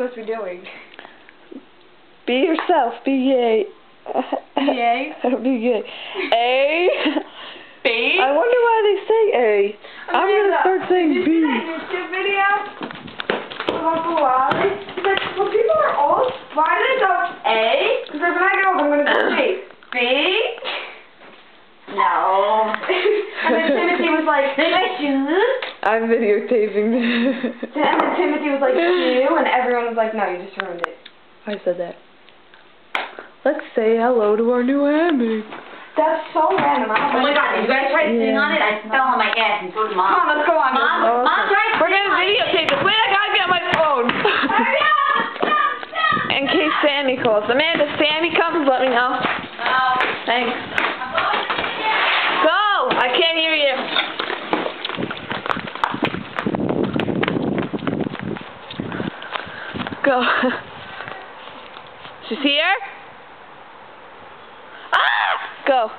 supposed to be doing? Be yourself. Be gay. Yay. Be gay. A. B. I wonder why they say A. I'm gonna start saying B. Did you see that YouTube video? Uncle Wally? He's like, well, people are old. Why do they go A? Because when I get old, I'm gonna go B. B. No. And then Timothy was like, they my shoes. I'm videotaping this. And then Timothy was like, shoe, and everyone was like, no, you just ruined it. I said that. Let's say hello to our new hammock. That's so random. Oh my god, did you guys try sitting on it? I fell on my ass and so did Mom. Come on, let's go on. Mom tried We're gonna videotape this. Wait, I gotta get my phone. In case Sammy calls. Amanda, if Sammy comes, let me know. Thanks. Go! I can't hear you. Go. She's here? Ah! Go.